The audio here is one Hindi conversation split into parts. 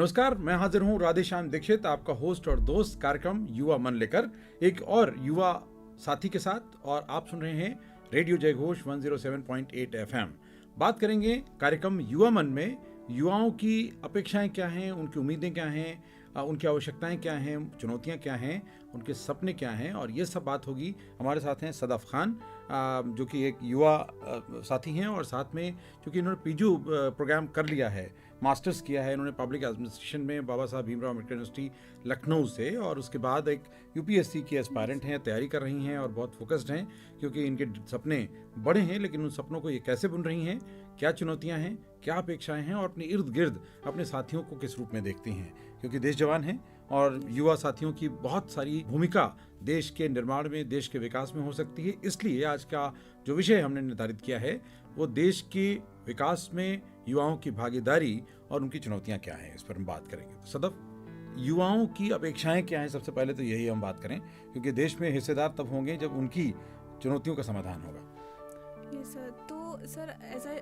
नमस्कार, मैं हाजिर हूं राधेश्याम दीक्षित, आपका होस्ट और दोस्त कार्यक्रम युवा मन लेकर एक और युवा साथी के साथ। और आप सुन रहे हैं रेडियो जयघोष 107.8 FM। बात करेंगे कार्यक्रम युवा मन में युवाओं की अपेक्षाएं क्या हैं, उनकी उम्मीदें क्या हैं, उनकी आवश्यकताएं क्या हैं, चुनौतियां क्या हैं, उनके सपने क्या हैं, और ये सब बात होगी। हमारे साथ हैं सदफ खान, जो कि एक युवा साथी हैं, और साथ में चूँकि इन्होंने पीजू प्रोग्राम कर लिया है, मास्टर्स किया है इन्होंने पब्लिक एडमिनिस्ट्रेशन में बाबा साहब भीमराव अम्बेडकर यूनिवर्सिटी लखनऊ से, और उसके बाद एक यूपीएससी की एस्पायरेंट हैं, तैयारी कर रही हैं और बहुत फोकस्ड हैं क्योंकि इनके सपने बड़े हैं। लेकिन उन सपनों को ये कैसे बुन रही हैं, क्या चुनौतियां हैं, क्या अपेक्षाएं हैं, और अपने इर्द गिर्द अपने साथियों को किस रूप में देखती हैं, क्योंकि देश जवान हैं और युवा साथियों की बहुत सारी भूमिका देश के निर्माण में, देश के विकास में हो सकती है। इसलिए आज का जो विषय हमने निर्धारित किया है वो देश के विकास में युवाओं की भागीदारी और उनकी चुनौतियां क्या हैं, इस पर हम बात करेंगे। तो सदफ, युवाओं की अपेक्षाएं क्या हैं, सबसे पहले तो यही हम बात करें, क्योंकि देश में हिस्सेदार तब होंगे जब उनकी चुनौतियों का समाधान होगा। यस सर, तो sir as a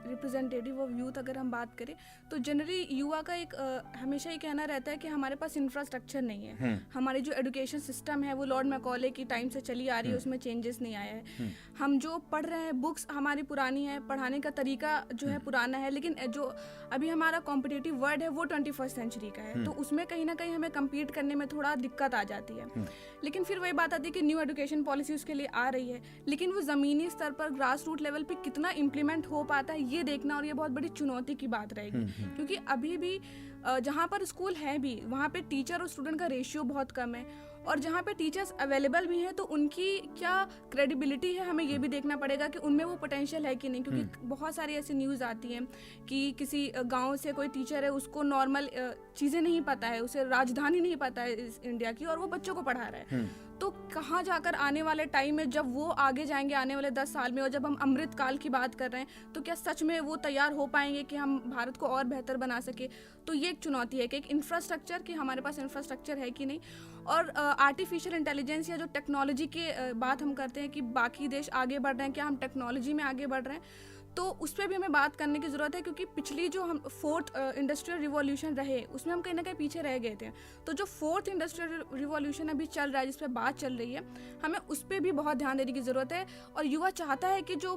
representative of youth अगर हम बात करें तो जनरली युवा का एक हमेशा ये कहना रहता है कि हमारे पास इंफ्रास्ट्रक्चर नहीं है। हमारी जो एजुकेशन सिस्टम है वो लॉर्ड मैकॉले की टाइम से चली आ रही है, उसमें चेंजेस नहीं आया है। हम जो पढ़ रहे हैं बुक्स हमारी पुरानी है, पढ़ाने का तरीका जो है पुराना है, लेकिन जो अभी हमारा कॉम्पिटिटिव वर्ल्ड है वो 21st सेंचुरी का है, तो उसमें कहीं ना कहीं हमें कम्पीट करने में थोड़ा दिक्कत आ जाती है। लेकिन फिर वही बात आती है कि न्यू एजुकेशन पॉलिसी उसके लिए आ रही है, लेकिन वो ज़मीनी स्तर पर ग्रास रूट लेवल पे कितना इम्प्लीमेंट हो पाता है ये देखना, और ये बहुत बड़ी चुनौती की बात रहेगी। क्योंकि अभी भी जहाँ पर स्कूल है भी वहाँ पे टीचर और स्टूडेंट का रेशियो बहुत कम है, और जहाँ पे टीचर्स अवेलेबल भी हैं तो उनकी क्या क्रेडिबिलिटी है हमें ये भी देखना पड़ेगा कि उनमें वो पोटेंशियल है कि नहीं। क्योंकि बहुत सारी ऐसी न्यूज़ आती हैं कि किसी गांव से कोई टीचर है, उसको नॉर्मल चीज़ें नहीं पता है, उसे राजधानी नहीं पता है इस इंडिया की, और वो बच्चों को पढ़ा रहा है। तो कहाँ जाकर आने वाले टाइम में जब वो आगे जाएंगे आने वाले 10 साल में, और जब हम अमृत काल की बात कर रहे हैं, तो क्या सच में वो तैयार हो पाएंगे कि हम भारत को और बेहतर बना सके। तो ये एक चुनौती है कि एक इंफ्रास्ट्रक्चर, कि हमारे पास इंफ्रास्ट्रक्चर है कि नहीं। और आर्टिफिशियल इंटेलिजेंस या जो टेक्नोलॉजी की बात हम करते हैं कि बाकी देश आगे बढ़ रहे हैं, क्या हम टेक्नोलॉजी में आगे बढ़ रहे हैं, तो उस पर भी हमें बात करने की ज़रूरत है। क्योंकि पिछली जो हम 4th इंडस्ट्रियल रिवॉल्यूशन रहे उसमें हम कहीं ना कहीं पीछे रह गए थे। तो जो 4th इंडस्ट्रियल रिवॉल्यूशन अभी चल रहा है, जिस पर बात चल रही है, हमें उस पर भी बहुत ध्यान देने की ज़रूरत है। और युवा चाहता है कि जो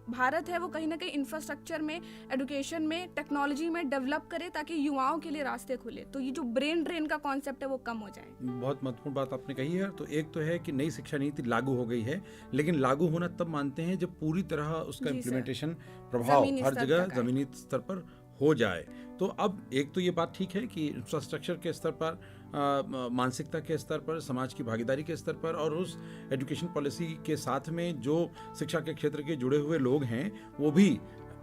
भारत है वो कहीं ना कहीं इंफ्रास्ट्रक्चर में, एडुकेशन में, टेक्नोलॉजी में डेवलप करे, ताकि युवाओं के लिए रास्ते खुले, तो ये जो ब्रेन ड्रेन का कॉन्सेप्ट है वो कम हो जाए। बहुत महत्वपूर्ण बात आपने कही है। तो एक तो है कि नई शिक्षा नीति लागू हो गई है, लेकिन लागू होना तब मानते हैं जब पूरी तरह उसका इम्प्लीमेंटेशन, प्रभाव हर जगह जमीनी स्तर पर हो जाए। तो अब एक तो ये बात ठीक है कि इंफ्रास्ट्रक्चर के स्तर पर, मानसिकता के स्तर पर, समाज की भागीदारी के स्तर पर, और उस एजुकेशन पॉलिसी के साथ में जो शिक्षा के क्षेत्र के जुड़े हुए लोग हैं वो भी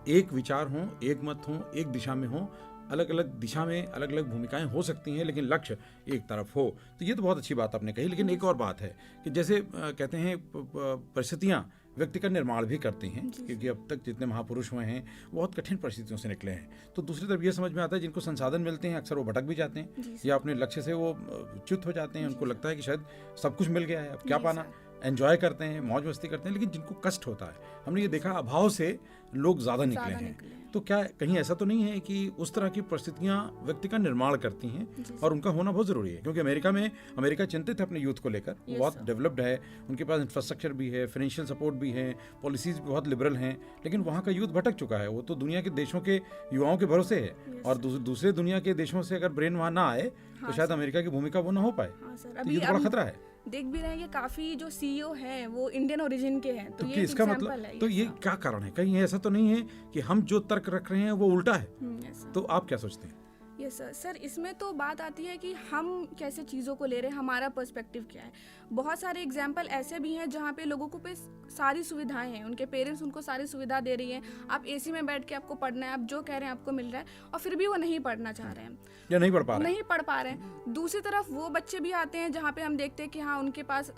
एक विचार हों, एक मत हों, एक दिशा में हों। अलग अलग दिशा में अलग अलग भूमिकाएं हो सकती हैं, लेकिन लक्ष्य एक तरफ हो। तो ये तो बहुत अच्छी बात आपने कही। लेकिन एक और बात है कि जैसे कहते हैं परिस्थितियां व्यक्ति का निर्माण भी करती हैं, क्योंकि अब तक जितने महापुरुष हुए हैं बहुत कठिन परिस्थितियों से निकले हैं। तो दूसरी तरफ ये समझ में आता है जिनको संसाधन मिलते हैं अक्सर वो भटक भी जाते हैं, या अपने लक्ष्य से वो च्युत हो जाते हैं। उनको लगता है कि शायद सब कुछ मिल गया है, अब क्या पाना। एंजॉय करते हैं, मौज मस्ती करते हैं, लेकिन जिनको कष्ट होता है, हमने ये देखा अभाव से लोग ज़्यादा निकले हैं। तो क्या कहीं ऐसा तो नहीं है कि उस तरह की परिस्थितियां व्यक्ति का निर्माण करती हैं, और उनका होना बहुत ज़रूरी है। क्योंकि अमेरिका चिंतित है अपने यूथ को लेकर, वो बहुत डेवलप्ड है, उनके पास इंफ्रास्ट्रक्चर भी है, फाइनेंशियल सपोर्ट भी है, पॉलिसीज बहुत लिबरल हैं, लेकिन वहाँ का यूथ भटक चुका है। वो तो दुनिया के देशों के युवाओं के भरोसे है, और दूसरे दुनिया के देशों से अगर ब्रेन वहाँ ना आए तो शायद अमेरिका की भूमिका वो ना हो पाए। तो ये तो बड़ा खतरा है। देख भी रहे हैं कि काफी जो CEO हैं वो इंडियन ओरिजिन के हैं, तो ये इसका मतलब तो ये क्या कारण है? कहीं ऐसा तो नहीं है कि हम जो तर्क रख रहे हैं वो उल्टा है? तो आप क्या सोचते हैं? यस सर, इसमें तो बात आती है कि हम कैसे चीज़ों को ले रहे हैं, हमारा पर्सपेक्टिव क्या है। बहुत सारे एग्जाम्पल ऐसे भी हैं जहाँ पे लोगों को पे सारी सुविधाएं हैं, उनके पेरेंट्स उनको सारी सुविधा दे रही हैं, आप AC में बैठ के आपको पढ़ना है, आप जो कह रहे हैं आपको मिल रहा है, और फिर भी वो नहीं पढ़ना चाह रहे हैं या नहीं पढ़ पा रहे हैं। दूसरी तरफ वो बच्चे भी आते हैं जहाँ पे हम देखते हैं कि हाँ उनके पास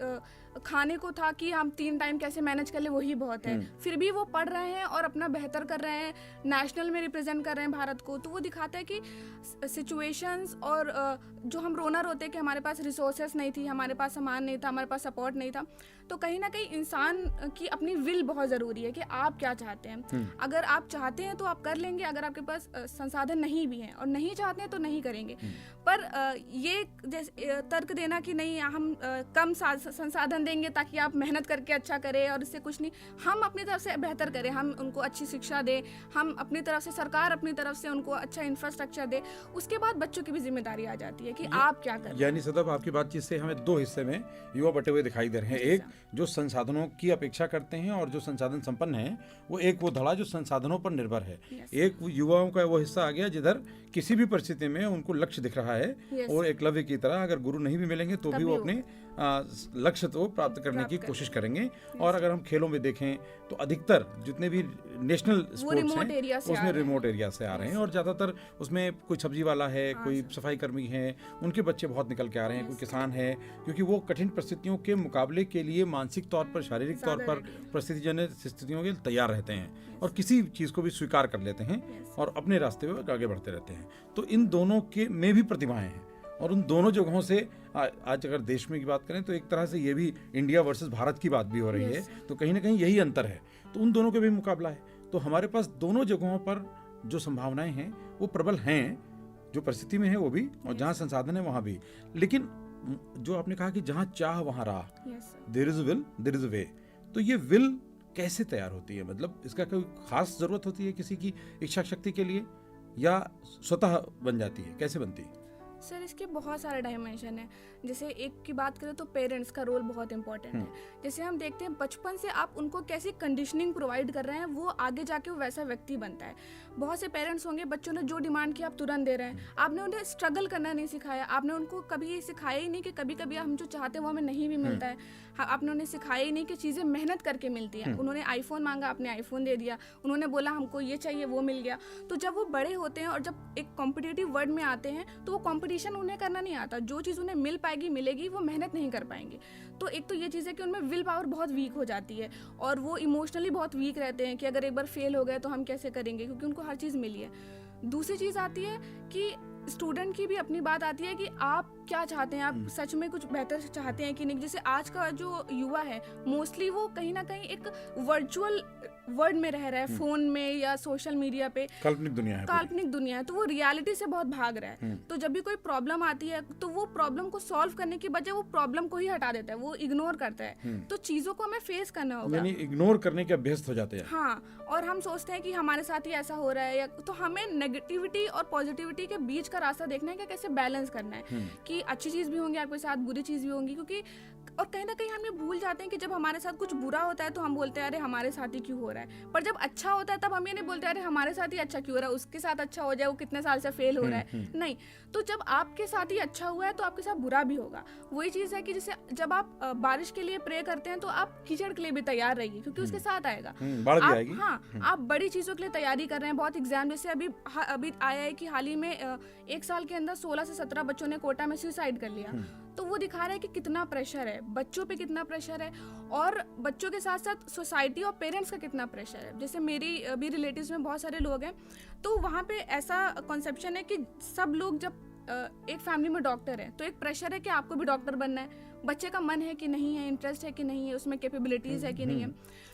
खाने को था कि हम 3 टाइम कैसे मैनेज कर ले, वही बहुत है, फिर भी वो पढ़ रहे हैं और अपना बेहतर कर रहे हैं, नेशनल में रिप्रेजेंट कर रहे हैं भारत को। तो वो दिखाता है कि सिचुएशंस और जो हम रोना रोते कि हमारे पास रिसोर्सेस नहीं थी, हमारे पास सामान नहीं था, हमारे पास सपोर्ट नहीं था, तो कहीं ना कहीं इंसान की अपनी विल बहुत ज़रूरी है कि आप क्या चाहते हैं। अगर आप चाहते हैं तो आप कर लेंगे, अगर आपके पास संसाधन नहीं भी हैं और नहीं चाहते हैं तो नहीं करेंगे। पर ये जैसे तर्क देना कि नहीं हम कम संसाधन देंगे ताकि आप मेहनत करके अच्छा करें और इससे कुछ नहीं, हम अपनी तरफ से बेहतर करें, हम उनको अच्छी शिक्षा दें, हम अपनी तरफ से, सरकार अपनी तरफ से उनको अच्छा इंफ्रास्ट्रक्चर दे, उसके बाद बच्चों की भी जिम्मेदारी आ जाती है कि आप क्या करें। यानी सदब, आपकी बातचीत से हमें दो हिस्से में युवा बटे हुए दिखाई दे रहे हैं। एक जो संसाधनों की अपेक्षा करते हैं और जो संसाधन संपन्न हैं, वो एक वो धड़ा जो संसाधनों पर निर्भर है। एक युवाओं का वो हिस्सा आ गया जिधर किसी भी परिस्थिति में उनको लक्ष्य दिख रहा है और एकलव्य की तरह अगर गुरु नहीं भी मिलेंगे तो भी वो अपने लक्ष्य को प्राप्त करने की कोशिश करेंगे। और अगर हम खेलों में देखें तो अधिकतर जितने भी नेशनल स्पोर्ट्स हैं उसमें रिमोट एरिया से आ रहे हैं और ज़्यादातर उसमें कोई सब्जी वाला है, कोई सफाई कर्मी है, उनके बच्चे बहुत निकल के आ रहे हैं, कोई किसान है, क्योंकि वो कठिन परिस्थितियों के मुकाबले के लिए मानसिक तौर पर, शारीरिक तौर पर परिस्थितिजन्य स्थितियों के तैयार रहते हैं और किसी चीज़ को भी स्वीकार कर लेते हैं और अपने रास्ते पर आगे बढ़ते रहते हैं। तो इन दोनों के में भी प्रतिभाएं हैं और उन दोनों जगहों से आज अगर देश में की बात करें तो एक तरह से ये भी इंडिया वर्सेस भारत की बात भी हो रही है, तो कहीं ना कहीं यही अंतर है। तो उन दोनों के भी मुकाबला है, तो हमारे पास दोनों जगहों पर जो संभावनाएं हैं वो प्रबल हैं, जो परिस्थिति में है वो भी और जहाँ संसाधन है वहाँ भी। लेकिन जो आपने कहा कि जहाँ चाह वहाँ राह, there is a will there is a way, तो ये विल कैसे तैयार होती है? मतलब इसका कोई खास जरूरत होती है किसी की इच्छा शक्ति के लिए या स्वतः बन जाती है, कैसे बनती है? सर इसके बहुत सारे डायमेंशन हैं। जैसे एक की बात करें तो पेरेंट्स का रोल बहुत इंपॉर्टेंट है। जैसे हम देखते हैं बचपन से आप उनको कैसी कंडीशनिंग प्रोवाइड कर रहे हैं, वो आगे जाके वो वैसा व्यक्ति बनता है। बहुत से पेरेंट्स होंगे, बच्चों ने जो डिमांड की आप तुरंत दे रहे हैं, आपने उन्हें स्ट्रगल करना नहीं सिखाया, आपने उनको कभी ये सिखाया ही नहीं कि कभी कभी हम जो चाहते हैं वो हमें नहीं भी मिलता है, आपने उन्हें सिखाया ही नहीं कि चीज़ें मेहनत करके मिलती हैं। उन्होंने आईफोन मांगा, आपने आईफोन दे दिया, उन्होंने बोला हमको ये चाहिए, वो मिल गया। तो जब वो बड़े होते हैं और जब एक कॉम्पिटिटिव वर्ल्ड में आते हैं तो वो कॉम्पिटिशन उन्हें करना नहीं आता, जो चीज़ उन्हें मिल पाएगी मिलेगी, वो मेहनत नहीं कर पाएंगे। तो एक तो ये चीज़ है कि उनमें विल पावर बहुत वीक हो जाती है और वो इमोशनली बहुत वीक रहते हैं कि अगर एक बार फेल हो गए तो हम कैसे करेंगे, क्योंकि उनको हर चीज़ मिली है। दूसरी चीज़ आती है कि स्टूडेंट की भी अपनी बात आती है कि आप क्या चाहते हैं, आप सच में कुछ बेहतर चाहते हैं कि नहीं। जैसे आज का जो युवा है मोस्टली वो कहीं ना कहीं एक वर्चुअल वर्ल्ड में रह रहा है, फोन में या सोशल मीडिया पे, काल्पनिक दुनिया है, तो वो रियलिटी से बहुत भाग रहा है। तो जब भी कोई प्रॉब्लम आती है तो वो प्रॉब्लम को सॉल्व करने की बजाय वो प्रॉब्लम को ही हटा देता है, वो इग्नोर करता है। तो चीजों को हमें फेस करना होगा, यानी इग्नोर करने के अभ्यस्त हो जाते हैं। हाँ, और हम सोचते हैं कि हमारे साथ ही ऐसा हो रहा है, या तो हमें नेगेटिविटी और पॉजिटिविटी के बीच का रास्ता देखना है कि कैसे बैलेंस करना है कि अच्छी चीज भी होंगी आपके साथ, बुरी चीज भी होंगी। क्योंकि और कहीं ना कहीं हम ये भूल जाते हैं कि जब हमारे साथ कुछ बुरा होता है तो हम बोलते हैं अरे हमारे साथ ही क्यों हो रहा है, पर जब अच्छा होता है तब हम ये नहीं बोलते अरे हमारे साथ ही अच्छा क्यों हो रहा है, उसके साथ अच्छा हो जाए, वो कितने साल से फेल हो रहा है। नहीं, तो जब आपके साथ ही अच्छा हुआ है तो आपके साथ बुरा भी होगा। वही चीज़ है कि जैसे जब आप बारिश के लिए प्रे करते हैं तो आप कीचड़ के लिए भी तैयार रहिए, क्योंकि उसके साथ आएगा। आप बड़ी चीज़ों के लिए तैयारी कर रहे हैं, बहुत एग्जाम, जैसे अभी आया है कि हाल ही में 1 साल के अंदर 16 से 17 बच्चों ने कोटा में सुसाइड कर लिया। तो वो दिखा रहा है कि कितना प्रेशर है, बच्चों पे कितना प्रेशर है, और बच्चों के साथ साथ सोसाइटी और पेरेंट्स का कितना प्रेशर है। जैसे मेरी भी रिलेटिव्स में बहुत सारे लोग हैं, तो वहाँ पे ऐसा कॉन्सेप्शन है कि सब लोग जब एक फैमिली में डॉक्टर है तो एक प्रेशर है कि आपको भी डॉक्टर बनना है, बच्चे का मन है कि नहीं है, इंटरेस्ट है कि नहीं है, उसमें कैपेबिलिटीज़ है कि नहीं है।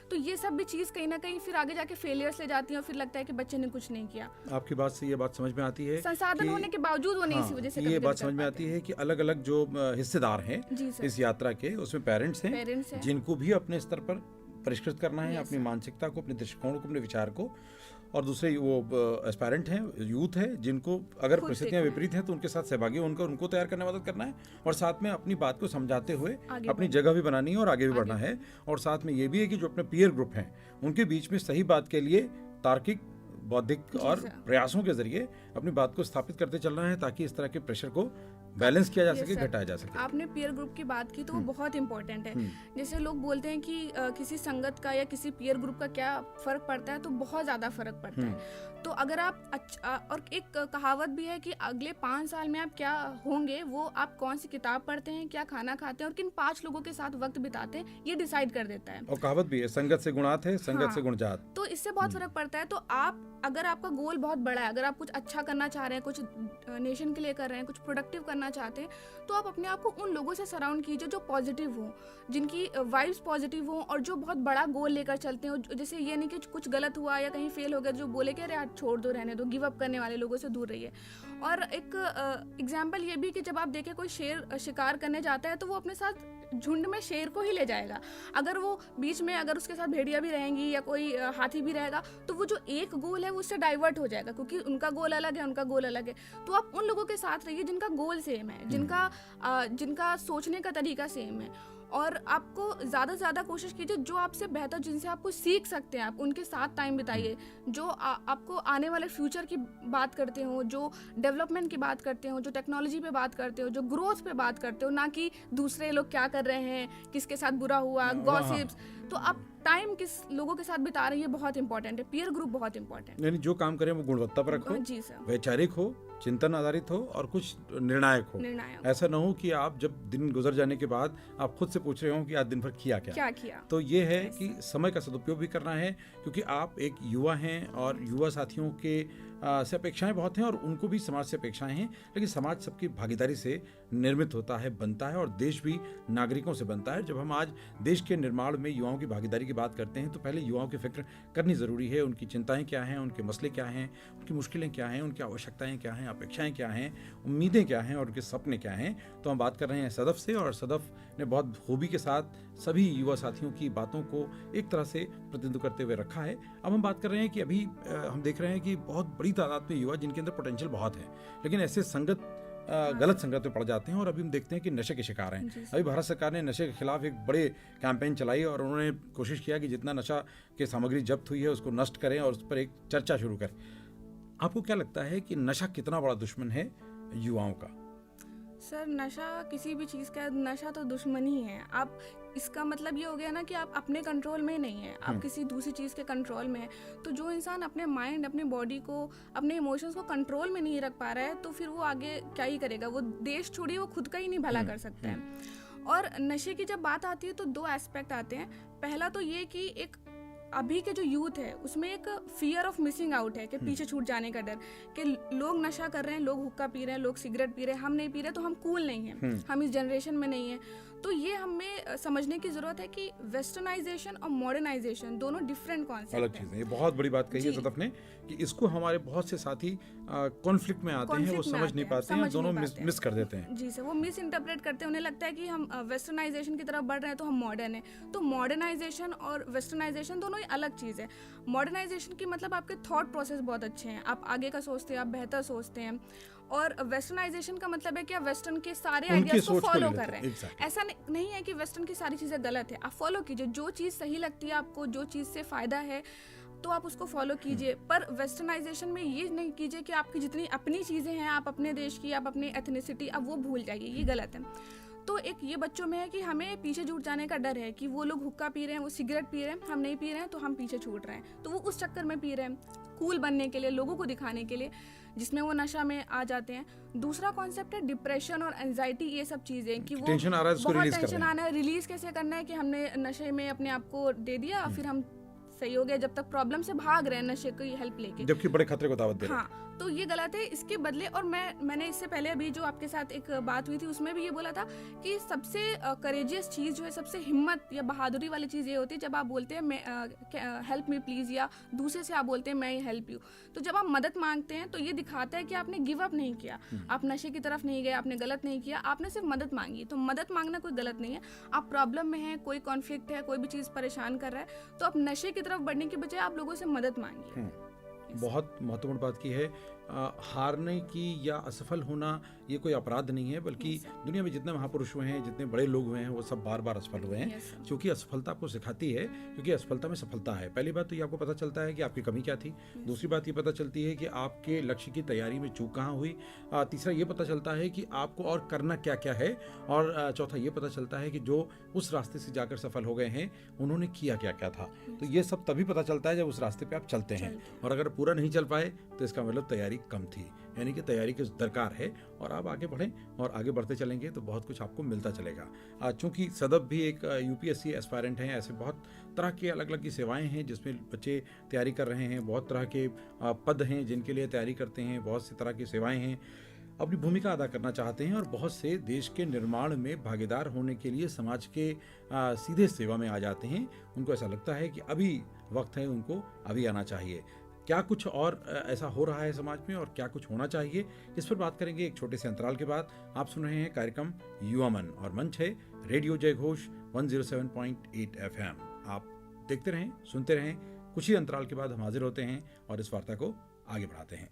तो ये सब भी चीज़ कहीं ना कहीं फिर आगे जाके फेलियर्स ले जाती है और फिर लगता है कि बच्चे ने कुछ नहीं किया। आपकी बात से ये बात समझ में आती है, संसाधन होने के बावजूद वो नहीं इसी वजह से ये बात समझ में आती है कि अलग अलग जो हिस्सेदार हैं इस यात्रा के, उसमें पेरेंट्स हैं जिनको भी अपने स्तर पर परिष्कृत करना है, अपनी मानसिकता को, अपने दृष्टिकोण को, अपने विचार को, और दूसरे वो एस्पायरेंट हैं, यूथ है, जिनको अगर परिस्थितियां विपरीत हैं तो उनके साथ सहभागी होकर उनको तैयार करने में मदद करना है, और साथ में अपनी बात को समझाते हुए अपनी जगह भी बनानी है और आगे भी बढ़ना है। और साथ में ये भी है कि जो अपने पीयर ग्रुप हैं उनके बीच में सही बात के लिए तार्किक, बौद्धिक और प्रयासों के जरिए अपनी बात को स्थापित करते चलना है, ताकि इस तरह के प्रेशर को बैलेंस किया जा सके, घटाया जा सके। आपने पीयर ग्रुप की बात की तो वो बहुत इंपॉर्टेंट है। जैसे लोग बोलते हैं कि किसी संगत का या किसी पीयर ग्रुप का क्या फर्क पड़ता है, तो बहुत ज्यादा फर्क पड़ता है। तो अगर आप और एक कहावत भी है कि अगले 5 साल में आप क्या होंगे, वो आप कौन सी किताब पढ़ते हैं, क्या खाना खाते हैं और किन 5 लोगों के साथ वक्त बिताते हैं, ये डिसाइड कर देता है। और कहावत भी है, संगत से गुणात है, संगत से गुणजात। तो इससे बहुत फर्क पड़ता है। तो आप अगर आपका गोल बहुत बड़ा है, अगर आप कुछ अच्छा करना चाह रहे हैं, कुछ नेशन के लिए कर रहे हैं, कुछ प्रोडक्टिव करना चाहते हैं, तो आप अपने आप को उन लोगों से सराउंड कीजिए जो पॉजिटिव हो, जिनकी वाइब्स पॉजिटिव हो और जो बहुत बड़ा गोल लेकर चलते हो। जैसे ये नहीं कि कुछ गलत हुआ या कहीं फेल हो गया जो बोले कि अरे यार छोड़ दो, रहने दो, गिव अप करने वाले लोगों से दूर रहिए। और एक एग्जाम्पल ये भी कि जब आप देखें कोई शेर शिकार करने जाता है तो वो अपने साथ झुंड में शेर को ही ले जाएगा। अगर वो बीच में अगर उसके साथ भेड़िया भी रहेंगी या कोई हाथी भी रहेगा, तो वो जो एक गोल है वो उससे डाइवर्ट हो जाएगा, क्योंकि उनका गोल अलग है, उनका गोल अलग है। तो आप उन लोगों के साथ रहिए जिनका गोल सेम है, जिनका सोचने का तरीका सेम है। और आपको ज़्यादा से ज़्यादा कोशिश कीजिए जो आपसे बेहतर, जिनसे आपको सीख सकते हैं, आप उनके साथ टाइम बिताइए। जो आपको आने वाले फ्यूचर की बात करते हो, जो डेवलपमेंट की बात करते हो, जो टेक्नोलॉजी पे बात करते हो, जो ग्रोथ पे बात करते हो, ना कि दूसरे लोग क्या कर रहे हैं, किसके साथ बुरा हुआ, गॉसिप्स। तो आप टाइम किस लोगों के साथ बिता रहे हैं, ये बहुत इंपॉर्टेंट है। पीयर ग्रुप बहुत इंपॉर्टेंट है। यानी जो काम करें वो गुणवत्ता पर रखो, जी सर, वैचारिक हो, चिंतन आधारित हो और कुछ निर्णायक हो। ऐसा ना हो कि आप जब दिन गुजर जाने के बाद आप खुद से पूछ रहे हो कि आज दिन भर किया क्या। तो ये है कि समय का सदुपयोग भी करना है, क्योंकि आप एक युवा हैं और युवा साथियों के से अपेक्षाएं बहुत हैं और उनको भी समाज से अपेक्षाएं हैं, लेकिन समाज सबकी भागीदारी से निर्मित होता है, बनता है, और देश भी नागरिकों से बनता है। जब हम आज देश के निर्माण में युवाओं की भागीदारी की बात करते हैं तो पहले युवाओं की फिक्र करनी ज़रूरी है। उनकी चिंताएं क्या हैं, उनके मसले क्या हैं, उनकी मुश्किलें क्या हैं, उनकी आवश्यकताएं क्या हैं, अपेक्षाएं क्या हैं, उम्मीदें क्या हैं और उनके सपने क्या हैं। तो हम बात कर रहे हैं सदफ से, और सदफ ने बहुत खूबी के साथ सभी युवा साथियों की बातों को एक तरह से प्रतिनिधित्व करते हुए रखा है। अब हम बात कर रहे हैं कि अभी हम देख रहे हैं कि बहुत बड़ी तादाद में युवा जिनके अंदर पोटेंशियल बहुत है, लेकिन ऐसे गलत संगत में पड़ जाते हैं और अभी हम देखते हैं कि नशे के शिकार हैं। अभी भारत सरकार ने नशे के खिलाफ एक बड़े कैंपेन चलाई और उन्होंने कोशिश किया कि जितना नशा की सामग्री जब्त हुई है उसको नष्ट करें और उस पर एक चर्चा शुरू करें। आपको क्या लगता है कि नशा कितना बड़ा दुश्मन है युवाओं का? सर, नशा किसी भी चीज़ का, नशा तो दुश्मन ही है। आप, इसका मतलब ये हो गया ना कि आप अपने कंट्रोल में नहीं है, आप किसी दूसरी चीज़ के कंट्रोल में है। तो जो इंसान अपने माइंड, अपने बॉडी को, अपने इमोशंस को कंट्रोल में नहीं रख पा रहा है, तो फिर वो आगे क्या ही करेगा। वो देश छोड़िए, वो खुद का ही नहीं भला कर सकता है। और नशे की जब बात आती है तो 2 एस्पेक्ट आते हैं। पहला तो ये कि एक अभी के जो यूथ है उसमें एक फियर ऑफ मिसिंग आउट है, कि पीछे छूट जाने का डर, कि लोग नशा कर रहे हैं, लोग हुक्का पी रहे हैं, लोग सिगरेट पी रहे हैं, हम नहीं पी रहे तो हम कूल नहीं हैं, हम इस जनरेशन में नहीं है। तो ये हमें समझने की जरूरत है कि वेस्टर्नाइजेशन और मॉडर्नाइजेशन दोनों डिफरेंट कॉन्सेप्ट अलग चीज़ है। ये बहुत बड़ी बात कही है सदफ ने कि इसको हमारे बहुत से साथी कॉन्फ्लिक्ट में आते हैं, वो समझ नहीं पाते हैं, दोनों मिस कर देते हैं। जी सर, वो मिस इंटरप्रेट करते हैं। उन्हें लगता है कि हम वेस्टर्नाइजेशन की तरफ बढ़ रहे हैं तो हम मॉडर्न है। तो मॉडर्नाइजेशन और वेस्टर्नाइजेशन दोनों ही अलग चीज़ है। मॉडर्नाइजेशन की मतलब आपके थॉट प्रोसेस बहुत अच्छे हैं, आप आगे का सोचते हैं, आप बेहतर सोचते हैं। और वेस्टर्नाइजेशन का मतलब है कि आप वेस्टर्न के सारे आइडियाज को फॉलो कर रहे हैं। ऐसा नहीं है कि वेस्टर्न की सारी चीज़ें गलत है, आप फॉलो कीजिए। जो चीज़ सही लगती है आपको, जो चीज़ से फ़ायदा है, तो आप उसको फॉलो कीजिए। पर वेस्टर्नाइजेशन में ये नहीं कीजिए कि आपकी जितनी अपनी चीज़ें हैं, आप अपने देश की, आप अपनी एथनिसिटी, अब वो भूल जाइए, ये गलत है। तो एक ये बच्चों में है कि हमें पीछे छूट जाने का डर है कि वो लोग हुक्का पी रहे हैं, वो सिगरेट पी रहे हैं, हम नहीं पी रहे हैं तो हम पीछे छूट रहे हैं। तो वो उस चक्कर में पी रहे हैं, कूल बनने के लिए, लोगों को दिखाने के लिए, जिसमें वो नशा में आ जाते हैं। दूसरा कॉन्सेप्ट है डिप्रेशन और एंजाइटी, ये सब चीज़ें कि वो बहुत टेंशन आ रहा है, रिलीज कैसे करना है, कि हमने नशे में अपने आप को दे दिया, फिर हम सही हो गया, जब तक प्रॉब्लम से भाग रहे हैं नशे की हेल्प लेके, जबकि बड़े खतरे को दावत दे रहे हैं। हाँ, तो ये गलत है। इसके बदले, और मैंने इससे पहले अभी जो आपके साथ एक बात हुई थी उसमें भी ये बोला था कि सबसे करेजियस चीज़ जो है, सबसे हिम्मत या बहादुरी वाली चीज़ ये होती है जब आप बोलते हैं मैं हेल्प मी प्लीज़, या दूसरे से आप बोलते हैं मैं हेल्प यू। तो जब आप मदद मांगते हैं तो ये दिखाता है कि आपने गिव अप नहीं किया, आप नशे की तरफ नहीं गए, आपने गलत नहीं किया, आपने सिर्फ मदद मांगी। तो मदद मांगना कोई गलत नहीं है। आप प्रॉब्लम में हैं, कोई कॉन्फ्लिक्ट है, कोई भी चीज़ परेशान कर रहा है, तो आप नशे की तरफ बढ़ने के बजाय आप लोगों से मदद मांगिए। बहुत महत्वपूर्ण बात की है हारने की या असफल होना ये कोई अपराध नहीं है, बल्कि दुनिया में जितने महापुरुष हुए हैं, जितने बड़े लोग हुए हैं, वो सब बार बार असफल हुए हैं, क्योंकि असफलता आपको सिखाती है, क्योंकि असफलता में सफलता है। पहली बात तो ये आपको पता चलता है कि आपकी कमी क्या थी, दूसरी बात ये पता चलती है कि आपके लक्ष्य की तैयारी में चूक कहाँ हुई, तीसरा ये पता चलता है कि आपको और करना क्या क्या है, और चौथा ये पता चलता है कि जो उस रास्ते से जाकर सफल हो गए हैं उन्होंने किया क्या क्या था। तो ये सब तभी पता चलता है जब उस रास्ते पे आप चलते हैं, और अगर पूरा नहीं चल पाए तो इसका मतलब तैयारी कम थी, यानी कि तैयारी की दरकार है, और आप आगे बढ़ें और आगे बढ़ते चलेंगे तो बहुत कुछ आपको मिलता चलेगा। चूँकि सदफ भी एक यूपीएससी एस्पायरेंट हैं, ऐसे बहुत तरह के अलग अलग की सेवाएं हैं जिसमें बच्चे तैयारी कर रहे हैं, बहुत तरह के पद हैं जिनके लिए तैयारी करते हैं, बहुत सी तरह की सेवाएं हैं, अपनी भूमिका अदा करना चाहते हैं, और बहुत से देश के निर्माण में भागीदार होने के लिए समाज के सीधे सेवा में आ जाते हैं। उनको ऐसा लगता है कि अभी वक्त है, उनको अभी आना चाहिए। क्या कुछ और ऐसा हो रहा है समाज में और क्या कुछ होना चाहिए, इस पर बात करेंगे एक छोटे से अंतराल के बाद। आप सुन रहे हैं कार्यक्रम युवा मन, और मंच है रेडियो जय घोष 107.8 FM। आप देखते रहें, सुनते रहें। कुछ ही अंतराल के बाद हम हाजिर होते हैं और इस वार्ता को आगे बढ़ाते हैं।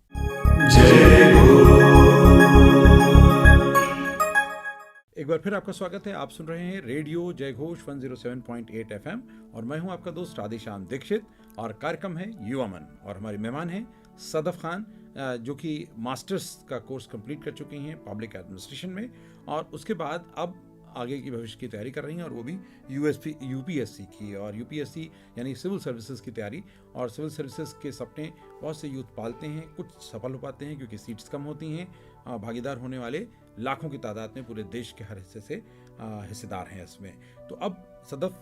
एक बार फिर आपका स्वागत है। आप सुन रहे हैं रेडियो जय घोष 107.8 FM, और मैं हूं आपका दोस्त राधेश्याम दीक्षित, और कार्यक्रम है युवा मन, और हमारे मेहमान हैं सदफ खान, जो कि मास्टर्स का कोर्स कंप्लीट कर चुकी हैं पब्लिक एडमिनिस्ट्रेशन में, और उसके बाद अब आगे की भविष्य की तैयारी कर रही हैं, और वो भी यूपीएससी की, और यूपीएससी यानी सिविल सर्विसेज की तैयारी। और सिविल सर्विसेज के सपने बहुत से यूथ पालते हैं, कुछ सफल हो पाते हैं क्योंकि सीट्स कम होती हैं, भागीदार होने वाले लाखों की तादाद में पूरे देश के हर हिस्से से हिस्सेदार हैं इसमें। तो अब सदफ,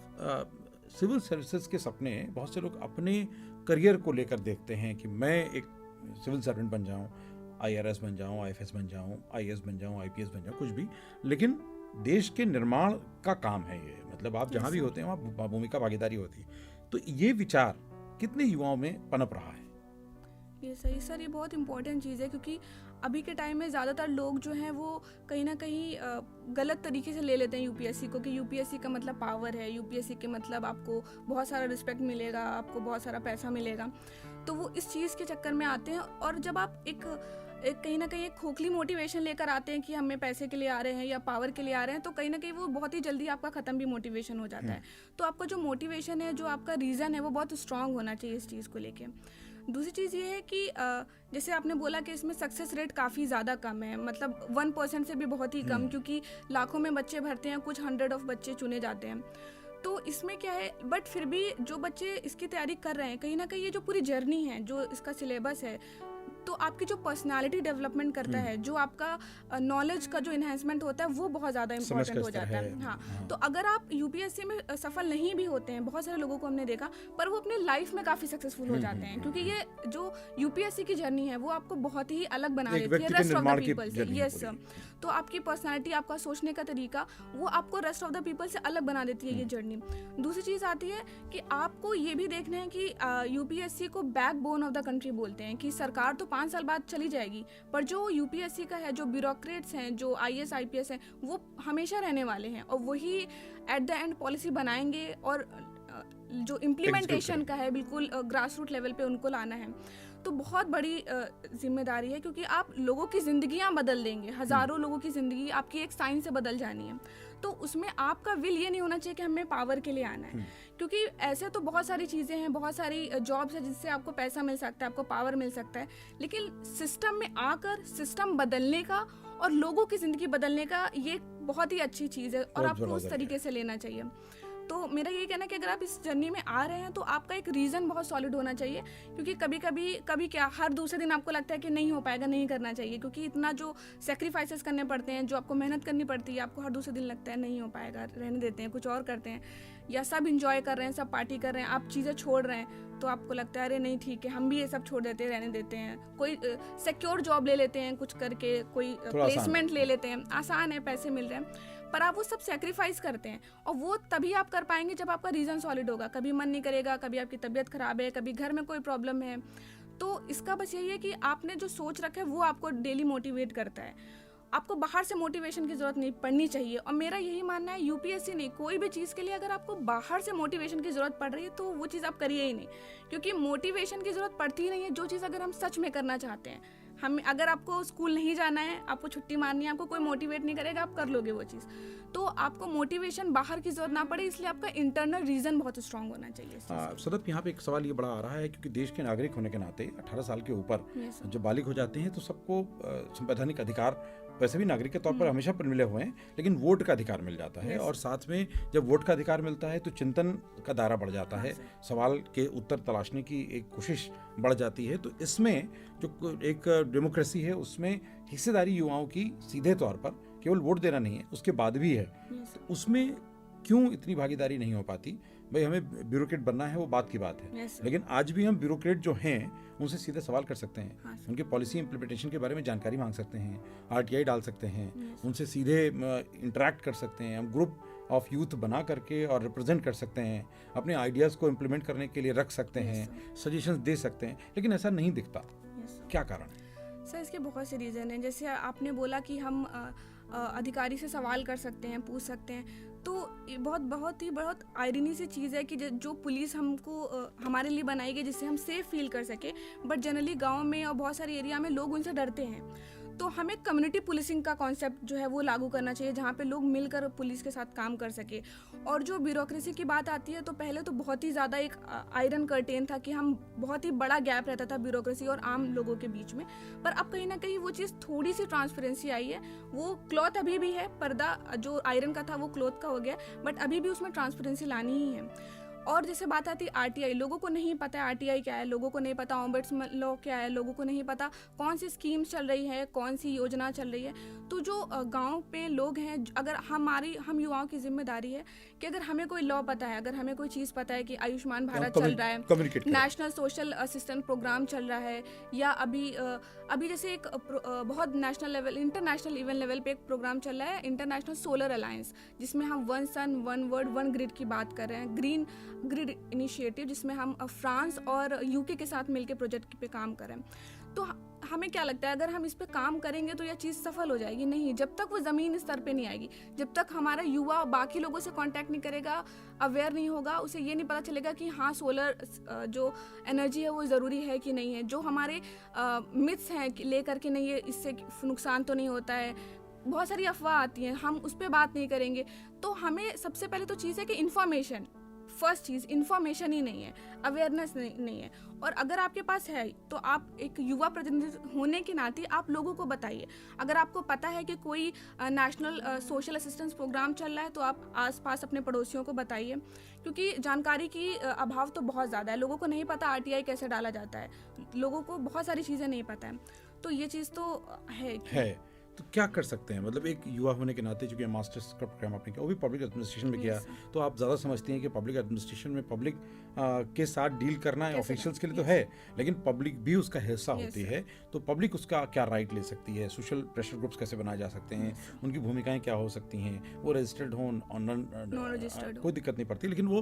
सिविल सर्विसेज के सपने बहुत से लोग अपने करियर को लेकर देखते हैं कि मैं एक सिविल सर्वेंट बन जाऊं, आईआरएस बन जाऊं, आईएफएस बन जाऊं, आईएएस बन जाऊं, आईपीएस बन जाऊं, कुछ भी, लेकिन देश के निर्माण का काम है ये, मतलब आप जहां भी होते हैं वहां भूमिका भागीदारी होती है। तो ये विचार कितने युवाओं में पनप रहा है? ये सही सर, ये बहुत इंपॉर्टेंट चीज़ है, क्योंकि अभी के टाइम में ज़्यादातर लोग जो हैं वो कहीं ना कहीं गलत तरीके से ले लेते हैं यूपीएससी को, कि यूपीएससी का मतलब पावर है, यूपीएससी के मतलब आपको बहुत सारा रिस्पेक्ट मिलेगा, आपको बहुत सारा पैसा मिलेगा। तो वो इस चीज़ के चक्कर में आते हैं, और जब आप एक कहीं ना कहीं एक खोखली मोटिवेशन लेकर आते हैं कि हमें पैसे के लिए आ रहे हैं या पावर के लिए आ रहे हैं, तो कहीं ना कहीं वो बहुत ही जल्दी आपका ख़त्म भी मोटिवेशन हो जाता है। तो आपका जो मोटिवेशन है, जो आपका रीज़न है, वो बहुत स्ट्रांग होना चाहिए इस चीज़ को लेके। दूसरी चीज़ ये है कि जैसे आपने बोला कि इसमें सक्सेस रेट काफ़ी ज़्यादा कम है, मतलब 1% से भी बहुत ही कम, क्योंकि लाखों में बच्चे भरते हैं, कुछ 100 ऑफ बच्चे चुने जाते हैं। तो इसमें क्या है, बट फिर भी जो बच्चे इसकी तैयारी कर रहे हैं, कहीं ना कहीं ये जो पूरी जर्नी है, जो इसका सिलेबस है, तो आपकी जो पर्सनालिटी डेवलपमेंट करता है, जो आपका नॉलेज का जो इन्हेंसमेंट होता है, वो बहुत ज़्यादा इंपॉर्टेंट हो जाता है। हाँ, तो अगर आप यूपीएससी में सफल नहीं भी होते हैं, बहुत सारे लोगों को हमने देखा, पर वो अपने लाइफ में काफ़ी सक्सेसफुल हो जाते हैं, क्योंकि ये जो यूपीएससी की जर्नी है वो आपको बहुत ही अलग बना देती है रेस्ट ऑफ द पीपल से। यस सर, तो आपकी पर्सनैलिटी, आपका सोचने का तरीका, वो आपको रेस्ट ऑफ द पीपल से अलग बना देती है ये जर्नी। दूसरी चीज़ आती है कि आपको ये भी देखना है कि यूपीएससी को बैकबोन ऑफ द कंट्री बोलते हैं, कि सरकार तो 5 साल बाद चली जाएगी, पर जो यूपीएससी का है, जो ब्यूरोक्रेट्स हैं, जो आईएएस आईपीएस हैं, वो हमेशा रहने वाले हैं, और वही एट द एंड पॉलिसी बनाएंगे, और जो इम्प्लीमेंटेशन का है बिल्कुल ग्रास रूट लेवल पे उनको लाना है। तो बहुत बड़ी जिम्मेदारी है, क्योंकि आप लोगों की ज़िंदगियां बदल देंगे, हज़ारों लोगों की ज़िंदगी आपकी एक साइन से बदल जानी है। तो उसमें आपका विल ये नहीं होना चाहिए कि हमें पावर के लिए आना है, क्योंकि ऐसे तो बहुत सारी चीज़ें हैं, बहुत सारी जॉब्स हैं जिससे आपको पैसा मिल सकता है, आपको पावर मिल सकता है, लेकिन सिस्टम में आकर सिस्टम बदलने का और लोगों की ज़िंदगी बदलने का ये बहुत ही अच्छी चीज़ है, और आपको उस तरीके से लेना चाहिए। तो मेरा यही कहना है कि अगर आप इस जर्नी में आ रहे हैं तो आपका एक रीज़न बहुत सॉलिड होना चाहिए, क्योंकि कभी क्या हर दूसरे दिन आपको लगता है कि नहीं हो पाएगा, नहीं करना चाहिए, क्योंकि इतना जो सेक्रीफाइसेस करने पड़ते हैं, जो आपको मेहनत करनी पड़ती है, आपको हर दूसरे दिन लगता है नहीं हो पाएगा, रहने देते हैं, कुछ और करते हैं, या सब इंजॉय कर रहे हैं, सब पार्टी कर रहे हैं, आप चीज़ें छोड़ रहे हैं, तो आपको लगता है अरे नहीं ठीक है, हम भी ये सब छोड़ देते हैं, रहने देते हैं, कोई सिक्योर जॉब ले लेते हैं कुछ करके, कोई प्लेसमेंट ले लेते हैं, आसान है, पैसे मिल रहे हैं, पर आप वो सब सेक्रीफाइस करते हैं, और वो तभी आप कर पाएंगे जब आपका रीज़न सॉलिड होगा। कभी मन नहीं करेगा, कभी आपकी तबीयत खराब है, कभी घर में कोई प्रॉब्लम है, तो इसका बस यही है कि आपने जो सोच रखा है वो आपको डेली मोटिवेट करता है। आपको बाहर से मोटिवेशन की ज़रूरत नहीं पड़नी चाहिए, और मेरा यही मानना है यूपीएससी नहीं, कोई भी चीज़ के लिए अगर आपको बाहर से मोटिवेशन की ज़रूरत पड़ रही है तो वो चीज़ आप करिए ही नहीं, क्योंकि मोटिवेशन की ज़रूरत पड़ती ही नहीं है जो चीज़ अगर हम सच में करना चाहते हैं। हम अगर आपको स्कूल नहीं जाना है, आपको छुट्टी मारनी है, आपको कोई मोटिवेट नहीं करेगा, आप कर लोगे वो चीज़। तो आपको मोटिवेशन बाहर की जरूरत ना पड़े, इसलिए आपका इंटरनल रीजन बहुत स्ट्रांग होना चाहिए। सदत, यहाँ पे एक सवाल ये बड़ा आ रहा है, क्योंकि देश के नागरिक होने के नाते 18 साल के ऊपर जब बालिग हो जाते हैं तो सबको संवैधानिक अधिकार, वैसे भी नागरिक के तौर पर हमेशा पर मिले हुए हैं, लेकिन वोट का अधिकार मिल जाता है। और साथ में जब वोट का अधिकार मिलता है तो चिंतन का दायरा बढ़ जाता है, सवाल के उत्तर तलाशने की एक कोशिश बढ़ जाती है। तो इसमें जो एक डेमोक्रेसी है उसमें हिस्सेदारी युवाओं की सीधे तौर पर केवल वोट देना नहीं है, उसके बाद भी है। तो उसमें क्यों इतनी भागीदारी नहीं हो पाती? भाई हमें ब्यूरोक्रेट बनना है, वो बात की बात है, लेकिन आज भी हम ब्यूरोक्रेट जो हैं उनसे सीधे सवाल कर सकते हैं, उनके पॉलिसी इम्प्लीमेंटेशन के बारे में जानकारी मांग सकते हैं, RTI डाल सकते हैं, उनसे सीधे इंटरेक्ट कर सकते हैं, हम ग्रुप ऑफ यूथ बना करके और रिप्रेजेंट कर सकते हैं, अपने आइडियाज़ को इम्प्लीमेंट करने के लिए रख सकते हैं, सजेशंस दे सकते हैं, लेकिन ऐसा नहीं दिखता। क्या कारण है? सर इसके बहुत से रीज़न हैं। जैसे आपने बोला कि हम अधिकारी से सवाल कर सकते हैं, पूछ सकते हैं, तो ये बहुत आयरनी सी चीज़ है कि जो पुलिस हमको हमारे लिए बनाई गई जिससे हम सेफ फील कर सके, बट जनरली गांव में और बहुत सारे एरिया में लोग उनसे डरते हैं। तो हमें कम्युनिटी पुलिसिंग का कॉन्सेप्ट जो है वो लागू करना चाहिए, जहाँ पे लोग मिलकर पुलिस के साथ काम कर सके। और जो ब्यूरोक्रेसी की बात आती है, तो पहले तो बहुत ही ज़्यादा एक आयरन कर्टेन था कि हम बहुत ही बड़ा गैप रहता था ब्यूरोक्रेसी और आम लोगों के बीच में। पर अब कहीं ना कहीं वो चीज़ थोड़ी सी ट्रांसपेरेंसी आई है। वो क्लॉथ अभी भी है, पर्दा जो आयरन का था वो क्लॉथ का हो गया, बट अभी भी उसमें ट्रांसपेरेंसी लानी ही है। और जैसे बात आती है RTI, लोगों को नहीं पता है RTI क्या है, लोगों को नहीं पता ऑम्बड्समैन लॉ क्या है, लोगों को नहीं पता कौन सी स्कीम्स चल रही है, कौन सी योजना चल रही है। तो जो गांव पे लोग हैं, अगर हम युवाओं की जिम्मेदारी है कि अगर हमें कोई लॉ पता है, अगर हमें कोई चीज़ पता है कि आयुष्मान भारत चल रहा है, नेशनल सोशल असिस्टेंट प्रोग्राम चल रहा है, या अभी जैसे एक बहुत national level, international even level पे एक प्रोग्राम चल रहा है, इंटरनेशनल सोलर अलायंस, जिसमें हम 1 सन 1 वर्ड 1 ग्रिड की बात कर रहे हैं, ग्रीन ग्रिड इनिशिएटिव, जिसमें हम फ्रांस और UK के साथ मिलकर प्रोजेक्ट पे काम कर रहे हैं। तो हमें क्या लगता है, अगर हम इस पे काम करेंगे तो यह चीज़ सफल हो जाएगी? नहीं, जब तक वो ज़मीन स्तर पे नहीं आएगी, जब तक हमारा युवा बाकी लोगों से कांटेक्ट नहीं करेगा, अवेयर नहीं होगा, उसे ये नहीं पता चलेगा कि हाँ सोलर जो एनर्जी है वो ज़रूरी है कि नहीं है, जो हमारे मिथ्स हैं लेकर के नहीं है, इससे नुकसान तो नहीं होता है, बहुत सारी अफवाह आती हैं, हम उस पर बात नहीं करेंगे। तो हमें सबसे पहले तो चीज़ है कि इन्फॉर्मेशन, फर्स्ट चीज़ इन्फॉर्मेशन ही नहीं है, अवेयरनेस नहीं है। और अगर आपके पास है तो आप एक युवा प्रतिनिधि होने के नाते आप लोगों को बताइए। अगर आपको पता है कि कोई नेशनल सोशल असिस्टेंस प्रोग्राम चल रहा है, तो आप आसपास अपने पड़ोसियों को बताइए, क्योंकि जानकारी की अभाव तो बहुत ज़्यादा है। लोगों को नहीं पता RTI कैसे डाला जाता है, लोगों को बहुत सारी चीज़ें नहीं पता है। तो ये चीज़ तो है। तो क्या कर सकते हैं? मतलब एक युवा होने के नाते, चूंकि मास्टर्स का प्रोग्राम आपने किया, वो भी पब्लिक एडमिनिस्ट्रेशन में किया, तो आप ज़्यादा समझती हैं कि पब्लिक एडमिनिस्ट्रेशन में पब्लिक के साथ डील करना है ऑफिशियल्स के लिए तो है, लेकिन पब्लिक भी उसका हिस्सा होती है। तो पब्लिक उसका क्या राइट ले सकती है? सोशल प्रेशर ग्रुप्स कैसे बनाए जा सकते हैं? उनकी भूमिकाएं क्या हो सकती हैं? वो रजिस्टर्ड हो, कोई दिक्कत नहीं पड़ती, लेकिन वो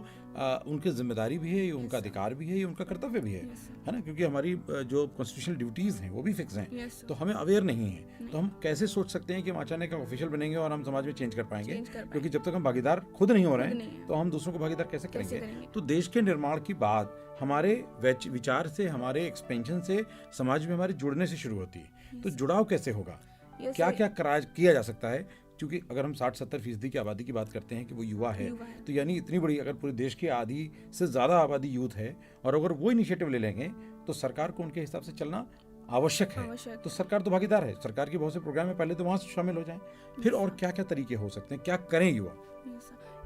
उनकी जिम्मेदारी भी है, ये उनका अधिकार भी है, ये उनका कर्तव्य भी है ना, क्योंकि हमारी जो कॉन्स्टिट्यूशनल ड्यूटीज़ हैं वो भी फिक्स हैं। तो हमें अवेयर नहीं है, तो हम कैसे सोच सकते हैं कि हम अचानक ऑफिशियल बनेंगे और हम समाज में चेंज कर पाएंगे? क्योंकि जब तक हम भागीदार खुद नहीं हो रहे हैं तो हम दूसरों को भागीदार कैसे करेंगे? तो देश के निर्माण की बात हमारे विचार से, हमारे एक्सपेंशन से, समाज में हमारे जुड़ने से शुरू होती है। तो जुड़ाव कैसे होगा? क्या क्या किया जा सकता है? क्योंकि अगर हम 60-70% की आबादी की बात करते हैं कि वो युवा है, तो यानी इतनी बड़ी, अगर पूरे देश की आधी से ज़्यादा आबादी यूथ है, और अगर वो इनिशिएटिव ले लेंगे तो सरकार को उनके हिसाब से चलना आवश्यक है। तो सरकार तो भागीदार है, सरकार के बहुत से प्रोग्राम में पहले तो वहाँ से शामिल हो जाएं। फिर और क्या क्या तरीके हो सकते हैं, क्या करें युवा?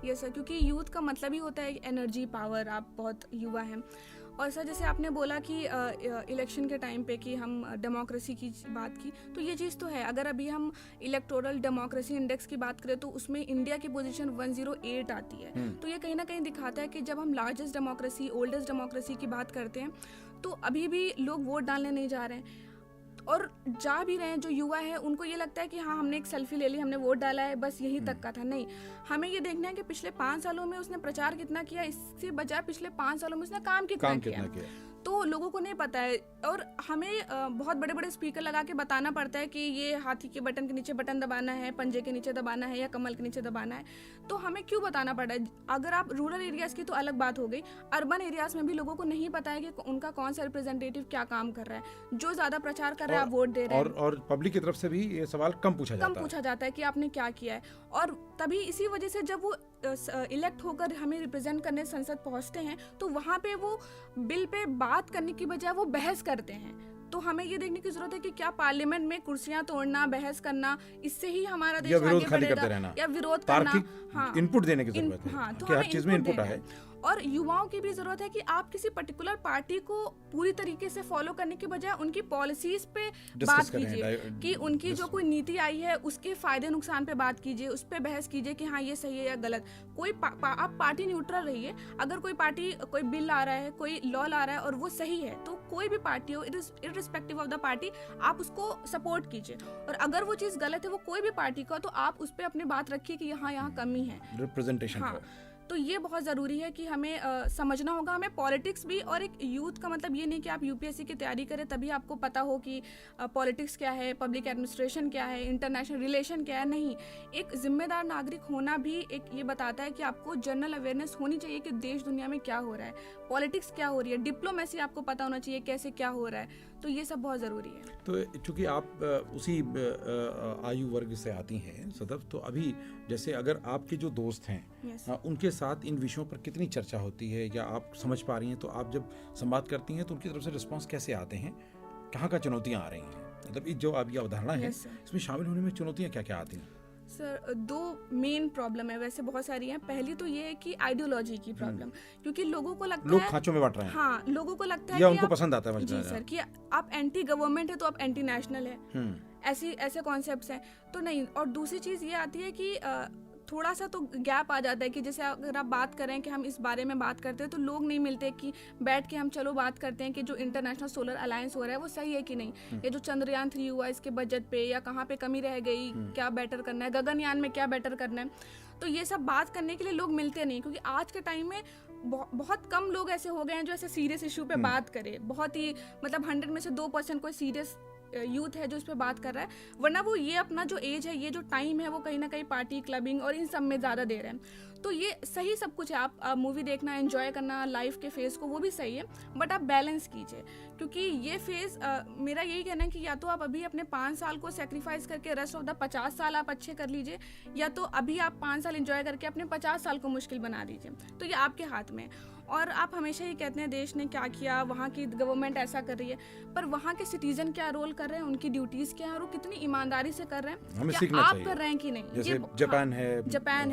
यस सर, क्योंकि यूथ का मतलब ही होता है एनर्जी, पावर। आप बहुत युवा हैं। और सर जैसे आपने बोला कि इलेक्शन के टाइम पे कि हम डेमोक्रेसी की बात की, तो ये चीज़ तो है। अगर अभी हम इलेक्टोरल डेमोक्रेसी इंडेक्स की बात करें तो उसमें इंडिया की पोजीशन 108 आती है। तो ये कहीं ना कहीं दिखाता है कि जब हम लार्जेस्ट डेमोक्रेसी, ओल्डेस्ट डेमोक्रेसी की बात करते हैं, तो अभी भी लोग वोट डालने नहीं जा रहे हैं। और जा भी रहे हैं जो युवा है, उनको ये लगता है कि हाँ हमने एक सेल्फी ले ली, हमने वोट डाला है, बस यही तक का था। नहीं, हमें ये देखना है कि पिछले 5 सालों में उसने प्रचार कितना किया, इससे बजाय पिछले 5 सालों में उसने काम कितना किया। तो लोगों को नहीं पता है, और हमें बहुत बड़े बड़े स्पीकर लगा के बताना पड़ता है कि ये हाथी के बटन के नीचे बटन दबाना है, पंजे के नीचे दबाना है या कमल के नीचे दबाना है। तो हमें क्यों बताना पड़ा है? अगर आप रूरल एरियाज़ की तो अलग बात हो गई, अर्बन एरियाज़ में भी लोगों को नहीं पता है कि उनका कौन सा रिप्रेजेंटेटिव क्या काम कर रहा है। जो ज़्यादा प्रचार कर रहा है आप वोट दे रहे हैं, और पब्लिक की तरफ से भी ये सवाल कम पूछा जाता है कि आपने क्या किया है। और तभी इसी वजह से जब वो इलेक्ट होकर हमें रिप्रेजेंट करने संसद पहुंचते हैं तो वहाँ पे वो बिल पे बात करने की बजाय वो बहस करते हैं। तो हमें ये देखने की जरूरत है कि क्या पार्लियामेंट में कुर्सियां तोड़ना, बहस करना, इससे ही हमारा देश आगे बढ़ेगा या विरोध करना? हाँ, इनपुट देने की जरूरत है। हाँ, तो हर चीज में इनपुट है। और युवाओं की भी जरूरत है कि आप किसी पर्टिकुलर पार्टी को पूरी तरीके से फॉलो करने के बजाय उनकी पॉलिसीज पे बात कीजिए, कि उनकी जो कोई नीति आई है उसके फायदे नुकसान पे बात कीजिए, उस पे बहस कीजिए कि हाँ ये सही है या गलत। कोई आप पार्टी न्यूट्रल रहिए। अगर कोई पार्टी कोई बिल ला रहा है, कोई लॉ ला रहा है और वो सही है, तो कोई भी पार्टी हो, इररिस्पेक्टिव ऑफ द पार्टी, आप उसको सपोर्ट कीजिए। और अगर वो चीज़ गलत है, वो कोई भी पार्टी का, तो आप उस पर अपनी बात रखिए कि यहाँ कमी है, रिप्रेजेंटेशन। हाँ, तो ये बहुत ज़रूरी है कि हमें समझना होगा। हमें पॉलिटिक्स भी, और एक यूथ का मतलब ये नहीं कि आप यूपीएससी की तैयारी करें तभी आपको पता हो कि पॉलिटिक्स क्या है, पब्लिक एडमिनिस्ट्रेशन क्या है, इंटरनेशनल रिलेशन क्या है। नहीं, एक जिम्मेदार नागरिक होना भी एक ये बताता है कि आपको जनरल अवेयरनेस होनी चाहिए कि देश दुनिया में क्या हो रहा है, पॉलिटिक्स क्या हो रही है, डिप्लोमेसी आपको पता होना चाहिए कैसे क्या हो रहा है। तो ये सब बहुत ज़रूरी है। तो चूँकि आप उसी आयु वर्ग से आती हैं सदफ, तो अभी जैसे अगर आपके जो दोस्त हैं उनके साथ इन विषयों पर कितनी चर्चा होती है, या आप समझ पा रही हैं, तो आप जब संवाद करती हैं तो उनकी तरफ से रिस्पांस कैसे आते हैं, कहाँ चुनौतियाँ आ रही हैं? मतलब जो आपकी अवधारणा है इसमें शामिल होने में चुनौतियाँ क्या क्या आती हैं? सर, दो मेन प्रॉब्लम है, वैसे बहुत सारी हैं। पहली तो ये है कि आइडियोलॉजी की प्रॉब्लम, क्योंकि लोगों को लगता है लोग खांचों में बांट रहे हैं। हाँ, लोगों को लगता है या उनको पसंद आता है जी सर, कि आप एंटी गवर्नमेंट है तो आप एंटी नेशनल है, ऐसे कॉन्सेप्ट्स हैं। तो नहीं। और दूसरी चीज़ ये आती है कि थोड़ा सा तो गैप आ जाता है कि जैसे अगर आप बात करें कि हम इस बारे में बात करते हैं तो लोग नहीं मिलते कि बैठ के हम चलो बात करते हैं कि जो इंटरनेशनल सोलर अलायंस हो रहा है वो सही है कि नहीं, या जो चंद्रयान 3 हुआ इसके बजट पे, या कहाँ पे कमी रह गई, क्या बेटर करना है, गगनयान में क्या बेटर करना है। तो ये सब बात करने के लिए लोग मिलते नहीं, क्योंकि आज के टाइम में बहुत कम लोग ऐसे हो गए हैं जो ऐसे सीरियस इशू पे बात करें। बहुत ही मतलब 100 में से 2% कोई सीरियस यूथ है जो इस पे बात कर रहा है, वरना वो ये अपना जो एज है, ये जो टाइम है, वो कहीं ना कहीं पार्टी, क्लबिंग और इन सब में ज़्यादा दे रहे हैं। तो ये सही सब कुछ है, आप मूवी देखना, एंजॉय करना लाइफ के फेज़ को, वो भी सही है, बट आप बैलेंस कीजिए। क्योंकि ये फेज़ मेरा यही कहना है कि या तो आप अभी अपने 5 साल को सेक्रीफाइस करके रेस्ट ऑफ द 50 साल आप अच्छे कर लीजिए, या तो अभी आप 5 साल एंजॉय करके अपने 50 साल को मुश्किल बना दीजिए। तो ये आपके हाथ में। और आप हमेशा ही कहते हैं देश ने क्या किया, वहाँ की गवर्नमेंट ऐसा कर रही है, पर वहाँ के सिटीजन क्या रोल कर रहे हैं, उनकी ड्यूटीज क्या है, और वो कितनी ईमानदारी से कर रहे हैं, हमें क्या आप कर रहे हैं कि नहीं। जैसे जापान है,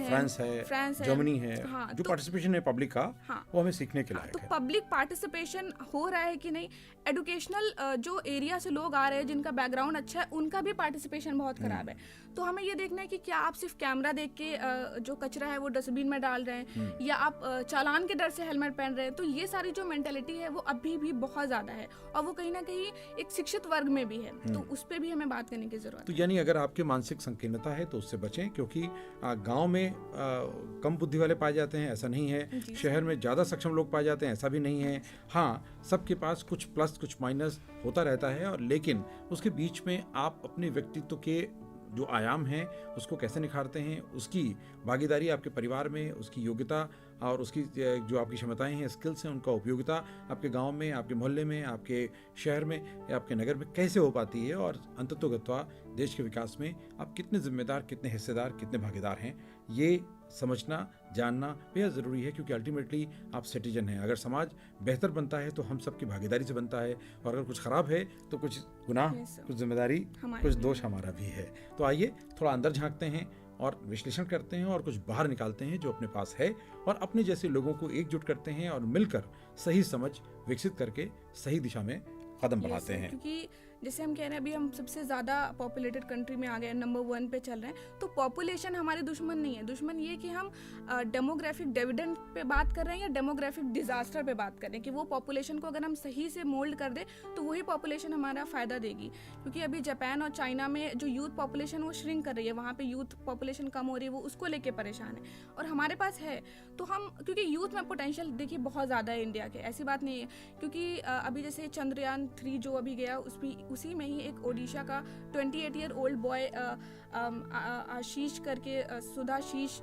फ्रांस है, जर्मनी है, हाँ, जो पार्टिसिपेशन है पब्लिक का, हाँ, वो हमें सीखने के लायक है। तो पब्लिक पार्टिसिपेशन हो रहा है कि नहीं, एजुकेशनल जो एरिया से लोग आ रहे हैं जिनका बैकग्राउंड अच्छा है, उनका भी पार्टिसिपेशन बहुत खराब है। तो हमें ये देखना है कि क्या आप सिर्फ कैमरा देख के जो कचरा है वो डस्टबिन में डाल रहे हैं, या आप चालान के डर से हेलमेट पहन रहे हैं। तो ये सारी जो मेंटेलिटी है वो अभी भी बहुत ज़्यादा है, और वो कहीं ना कहीं एक शिक्षित वर्ग में भी है, तो उस पर भी हमें बात करने की जरूरत है। तो यानी अगर आपके मानसिक संकीर्णता है तो उससे बचें, क्योंकि गाँव में कम बुद्धि वाले पाए जाते हैं, ऐसा नहीं है। शहर में ज़्यादा सक्षम लोग पाए जाते हैं, ऐसा भी नहीं है। हाँ, सबके पास कुछ प्लस कुछ माइनस होता रहता है, और लेकिन उसके बीच में आप अपने व्यक्तित्व के जो आयाम हैं उसको कैसे निखारते हैं, उसकी भागीदारी आपके परिवार में, उसकी योग्यता और उसकी जो आपकी क्षमताएं हैं, स्किल्स हैं, उनका उपयोगिता आपके गांव में, आपके मोहल्ले में, आपके शहर में या आपके नगर में कैसे हो पाती है, और अंततोगत्वा देश के विकास में आप कितने जिम्मेदार, कितने हिस्सेदार, कितने भागीदार हैं, ये समझना, जानना बेहद ज़रूरी है। क्योंकि अल्टीमेटली आप सिटीजन हैं। अगर समाज बेहतर बनता है तो हम सबकी भागीदारी से बनता है, और अगर कुछ ख़राब है तो कुछ गुनाह, कुछ जिम्मेदारी, कुछ दोष हमारा भी है। तो आइए थोड़ा अंदर झांकते हैं और विश्लेषण करते हैं, और कुछ बाहर निकालते हैं जो अपने पास है, और अपने जैसे लोगों को एकजुट करते हैं, और मिलकर सही समझ विकसित करके सही दिशा में कदम बढ़ाते हैं। क्योंकि जैसे हम कह रहे हैं अभी हम सबसे ज़्यादा पॉपुलेटेड कंट्री में आ गए, नंबर 1 पे चल रहे हैं, तो पॉपुलेशन हमारे दुश्मन नहीं है। दुश्मन ये कि हम डेमोग्राफिक डिविडेंड पे बात कर रहे हैं या डेमोग्राफिक डिजास्टर पे बात कर रहे हैं, कि वो पॉपुलेशन को अगर हम सही से मोल्ड कर दे तो वही पॉपुलेशन हमारा फ़ायदा देगी। क्योंकि अभी जापान और चाइना में जो यूथ पॉपुलेशन वो श्रिंक कर रही है, वहाँ पे यूथ पॉपुलेशन कम हो रही है, वो उसको लेके परेशान है। और हमारे पास है, तो हम, क्योंकि यूथ में पोटेंशियल देखिए बहुत ज़्यादा है इंडिया के, ऐसी बात नहीं है। क्योंकि अभी जैसे चंद्रयान 3 जो अभी गया, उसी में ही एक ओडिशा का 28 ईयर ओल्ड बॉय आशीष करके, सुधाशीष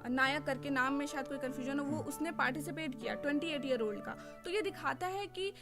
नायक करके, नाम में शायद कोई कंफ्यूजन हो, वो उसने पार्टिसिपेट किया 28 ईयर ओल्ड का। तो ये दिखाता है कि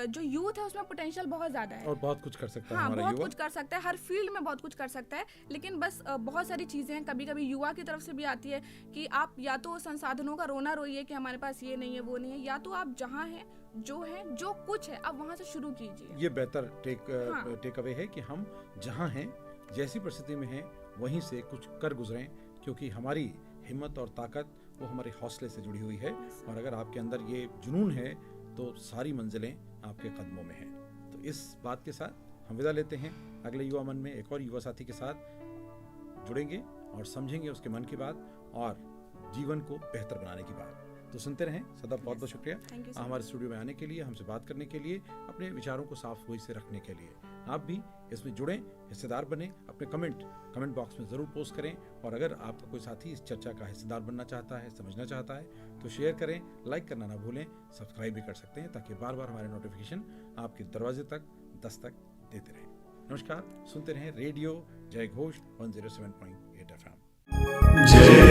जो यूथ है उसमें पोटेंशियल बहुत ज़्यादा है और बहुत कुछ कर सकता है। हाँ, हमारा बहुत युवा कुछ कर सकता है, हर फील्ड में बहुत कुछ कर सकता है। लेकिन बस बहुत सारी चीज़ें हैं, कभी कभी युवा की तरफ से भी आती है कि आप या तो संसाधनों का रोना रोइए कि हमारे पास ये नहीं है, वो नहीं है, या तो आप जहाँ हैं, जो कुछ है, आप वहाँ से शुरू कीजिए। ये बेहतर टेक अवे है कि हम जहाँ हैं, जैसी परिस्थिति में हैं, वहीं से कुछ कर गुजरें, क्योंकि हमारी हिम्मत और ताकत वो हमारे हौसले से जुड़ी हुई है। और अगर आपके अंदर ये जुनून है तो सारी मंजिलें आपके कदमों में हैं। तो इस बात के साथ हम विदा लेते हैं। अगले युवा मन में एक और युवा साथी के साथ जुड़ेंगे और समझेंगे उसके मन की बात और जीवन को बेहतर बनाने की बात। तो सुनते रहें। सदा बहुत बहुत शुक्रिया हमारे स्टूडियो में आने के लिए, हमसे बात करने के लिए, अपने विचारों को साफ गोई से रखने के लिए। आप भी इसमें जुड़ें, हिस्सेदार बने, अपने कमेंट बॉक्स में ज़रूर पोस्ट करें। और अगर आपका कोई साथी इस चर्चा का हिस्सेदार बनना चाहता है, समझना चाहता है, तो शेयर करें, लाइक करना ना भूलें, सब्सक्राइब भी कर सकते हैं, ताकि बार बार हमारे नोटिफिकेशन आपके दरवाजे तक दस्तक देते रहें। नमस्कार, सुनते रहें रेडियो जय घोष 107.8 FM।